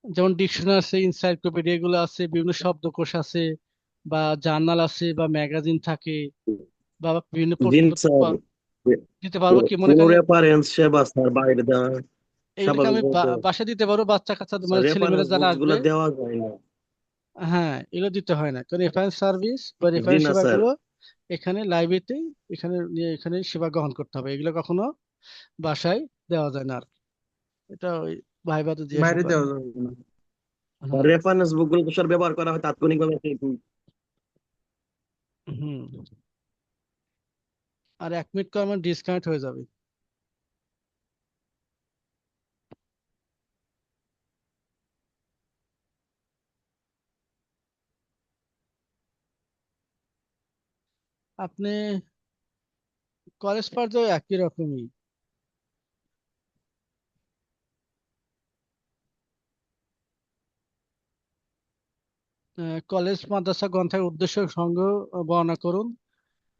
যেমন ডিকশনারি আছে, ইনসাইক্লোপিডিয়া এগুলো আছে, বিভিন্ন শব্দকোষ আছে, বা জার্নাল আছে, বা ম্যাগাজিন থাকে, বা বিভিন্ন দিন স্যার, দিতে পারবো কি মনে কোন করেন? রেফারেন্স সেবা স্যার বাইরে দেওয়া এগুলোকে আমি স্বাভাবিকভাবে বাসায় দিতে পারবো, বাচ্চা কাচ্চা স্যার মানে ছেলেমেয়েরা রেফারেন্স যারা বুকস আসবে। গুলো দেওয়া যায় না। হ্যাঁ, এগুলো দিতে হয় না, কারণ রেফারেন্স সার্ভিস বা জি রেফারেন্স না স্যার, সেবাগুলো এখানে লাইব্রেরিতেই, এখানে নিয়ে এখানে সেবা গ্রহণ করতে হবে। এগুলো কখনো বাসায় দেওয়া যায় না আর কি। এটা ওই ভাইবা তো জিজ্ঞাসা বাইরে করেন। দেওয়া যাবে না। হ্যাঁ। রেফারেন্স বুক গুলো তো স্যার ব্যবহার করা হয় তাৎক্ষণিকভাবে। হুম। আর 1 মিনিট পর আমার ডিসকানেক্ট হয়ে যাবে। আপনি কলেজ পর্যায়ে একই রকমই। কলেজ মাদ্রাসা গ্রন্থাগার উদ্দেশ্য সংগ্রহ বর্ণনা করুন।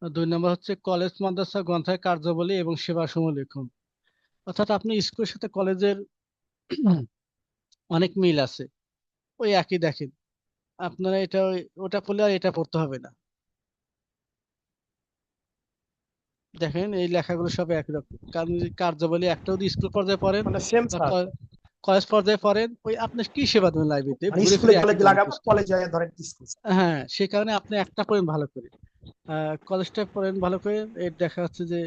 2 নম্বর হচ্ছে কলেজ মাদ্রাসা গ্রন্থাগার কার্যাবলী এবং সেবা সমূহ লিখুন। অর্থাৎ আপনি স্কুলের সাথে কলেজের অনেক মিল আছে, ওই একই দেখেন। আপনারা এটা ওটা পড়লে আর এটা পড়তে হবে না। দেখেন, এই লেখাগুলো সব একই রকম, কারণ যদি কার্যাবলী একটা যদি স্কুল পর্যায়ে পড়েন মানে সেম বা স্যার। কলেজ পর্যায়ে পড়েন, ওই আপনি কি সেবা দেবেন লাইব্রেরিতে, মানে ঘুরে স্কুলে ফিরে একই কলেজে পাবেন লাগাবো, পুস্তক। কলেজে ধরেন স্কুল। হ্যাঁ, সে কারণে আপনি একটা পড়েন ভালো করে, কলেজটা পড়েন ভালো করে। এর দেখা যাচ্ছে যে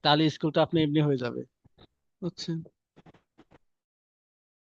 তাহলে স্কুলটা আপনি এমনি হয়ে যাবে, বুঝছেন?